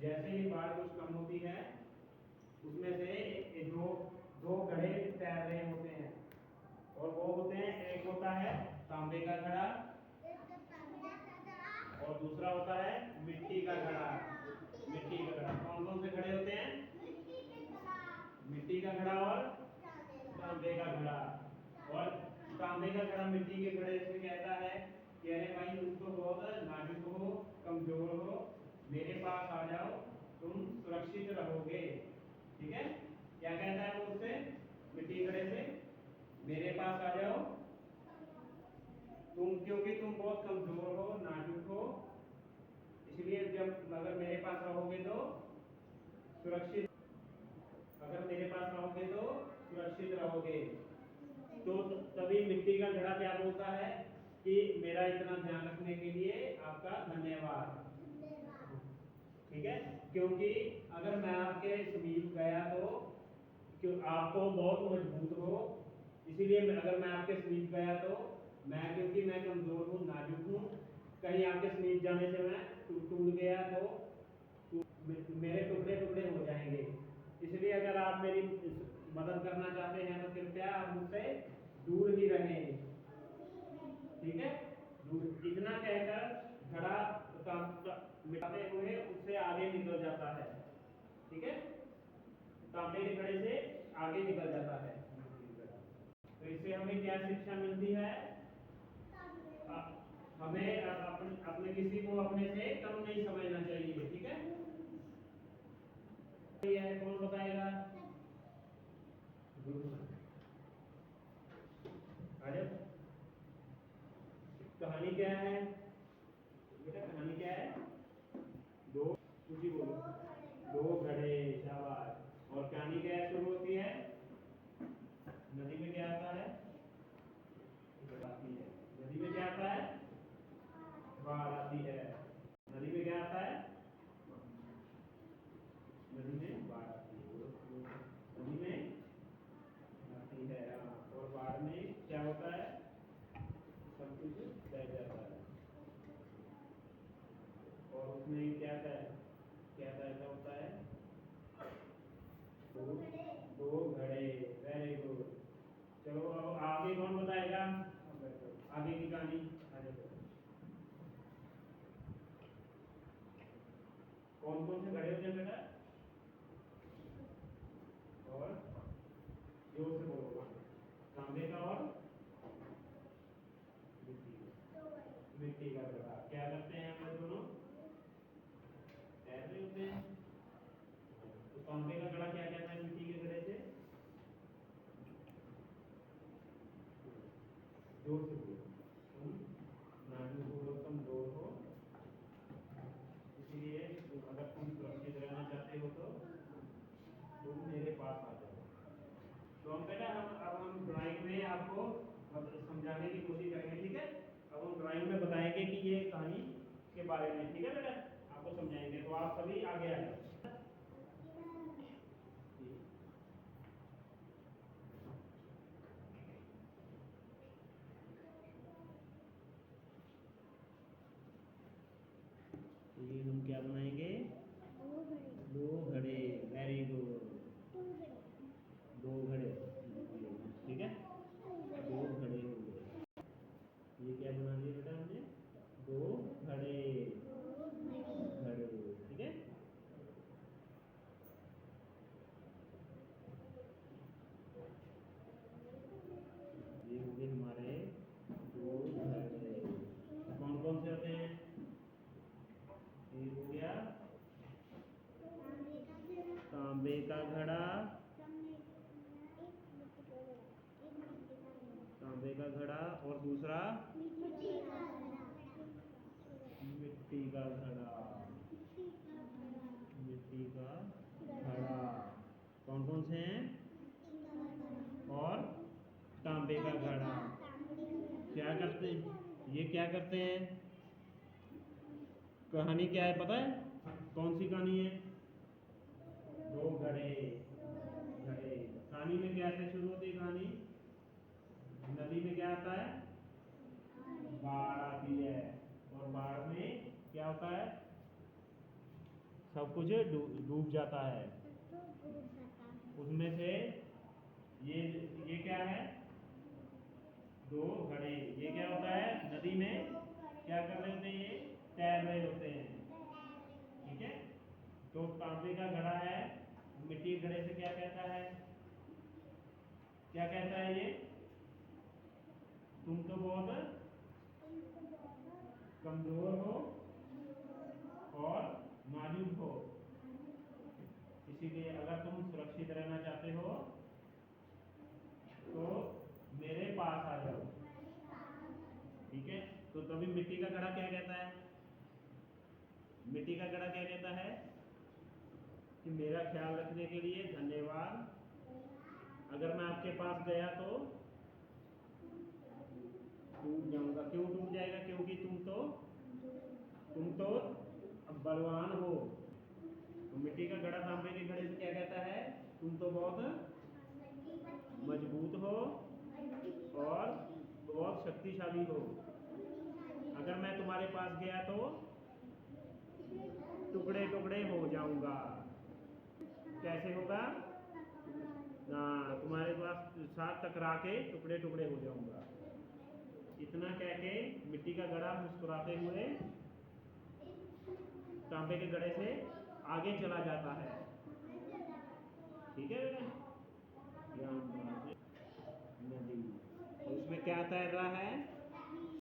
जैसे ही बाढ़ कुछ कम होती है उसमें से दो दो घड़े तैर रहे होते हैं और वो होते हैं, एक होता है तांबे का घड़ा और दूसरा होता है मिट्टी का घड़ा। मिट्टी का घड़ा कौन कौन से घड़े होते हैं? मिट्टी का घड़ा और तांबे का घड़ा। और तांबे का घड़ा मिट्टी के घड़े से कहता है कि अरे भाई तुम तो बहुत नाजुक हो, कमजोर हो, मेरे पास आ जाओ, तुम सुरक्षित रहोगे। ठीक है, क्या कहता है वो उससे, मिट्टी घड़े से, मेरे पास आ जाओ तुम, क्योंकि तुम बहुत कमजोर हो, नाजुक हो, इसलिए जब अगर मेरे पास रहोगे तो सुरक्षित, अगर मेरे पास रहोगे तो सुरक्षित रहोगे। तो तभी मिट्टी का घड़ा क्या बोलता है कि मेरा इतना ध्यान रखने के लिए आपका धन्यवाद। ठीक है, क्योंकि अगर मैं आपके समीप गया तो, क्यों आप तो बहुत मजबूत हो, इसीलिए अगर मैं आपके समीप गया तो मैं, क्योंकि मैं कमजोर हूँ, नाजुक हूँ, कहीं आपके समीप जाने से मैं टूट गया तो मेरे टुकड़े टुकड़े हो जाएंगे। इसलिए अगर आप मेरी मदद करना चाहते हैं तो कृपया आप मुझसे दूर ही रहें। ठीक है, दूर। इतना कहकर घड़ा मिटाते हुए उससे आगे निकल जाता है। ठीक है, तांबे के घड़े से आगे निकल जाता है। तो इससे हमें क्या शिक्षा मिलती है? हमें अपने किसी को अपने से कम नहीं समझना चाहिए। ठीक है, यह कौन बताएगा? कहानी क्या है बेटा? कहानी क्या है? दो, कुछ बोलो। दो घड़े, शाबाश। और कहानी क्या शुरू होती है? नदी में क्या आता है? नदी में क्या आता है? बाढ़ आती है। नदी में क्या आता है? नदी में बाढ़ आती है। नदी में आती है, और बाढ़ में क्या होता है? सब कुछ बह जाता है। और उसमें क्या ऐसा होता है? दो घड़े। Very good. चलो अब आगे कौन बताएगा? आगे की कहानी कौन कौन से घड़े होते हैं बेटा? और जोर से बोलो। तांबे का और मिट्टी का घड़ा। क्या करते हैं हम दोनों? ऐसे होते हैं। तो तांबे का घड़ा क्या कहता है मिट्टी के घड़े से? जोर से बोलो। तुम नाजुक हो, कमजोर हो, इसलिए अगर तुम सुरक्षित रहना चाहते हो तो तुम मेरे पास आ जाओ। तो हम बेटा अब हम ड्राइंग में आपको समझाने की कोशिश करेंगे। ठीक है, अब हम ड्राइंग में बताएंगे कि ये कहानी के बारे में। ठीक है बेटा, आपको समझाएंगे, तो आप सभी आगे आ जाओ। ये हम क्या बनाएंगे? दो घड़े। वेरी गुड, दो घड़े। ठीक है, दो घड़े हो गए। ये क्या बना दिया बेटा हमने? दो घड़े। घड़े। ठीक है, ये हो गए हमारे दो घड़े। कौन कौन से होते हैं? ये हो गया तांबे का घड़ा, तांबे का घड़ा, और दूसरा मिट्टी का घड़ा। मिट्टी का घड़ा। कौन कौन से हैं? और तांबे का घड़ा। क्या करते हैं ये? क्या करते हैं? कहानी क्या है पता है? कौन सी कहानी है? दो घड़े। घड़े। कहानी में क्या से शुरू होती है? कहानी नदी में क्या आता है? बाढ़ आती है। और बाढ़ में क्या होता है? सब कुछ डूब जाता है। उसमें से ये क्या है, दो घड़े। ये क्या होता है, नदी में क्या कर रहे होते हैं, ये तैर रहे होते हैं। ठीक है, तो तांबे का घड़ा है, मिट्टी के घड़े से क्या कहता है, क्या कहता है ये, तुम तो बहुत कमजोर हो और नाजुक हो, इसीलिए अगर तुम सुरक्षित रहना चाहते हो तो मेरे पास आ जाओ। ठीक है, तो तभी मिट्टी का घड़ा क्या कहता है, मिट्टी का घड़ा क्या कहता है कि मेरा ख्याल रखने के लिए धन्यवाद, अगर मैं आपके पास गया तो टूट जाऊंगा। क्यों टूट जाएगा, क्योंकि तुम तो अब बलवान हो। तो मिट्टी का घड़ा तांबे के घड़े से क्या कहता है, तुम तो बहुत मजबूत हो और बहुत शक्तिशाली हो, अगर मैं तुम्हारे पास गया तो टुकड़े टुकड़े हो जाऊंगा। कैसे होगा ना, तुम्हारे पास साथ टकरा के टुकड़े टुकड़े हो जाऊंगा। इतना कह के मिट्टी का घड़ा मुस्कुराते हुए तांबे के घड़े से आगे चला जाता है। ठीक है बेटा, नदी, और उसमें क्या तैर रहा है,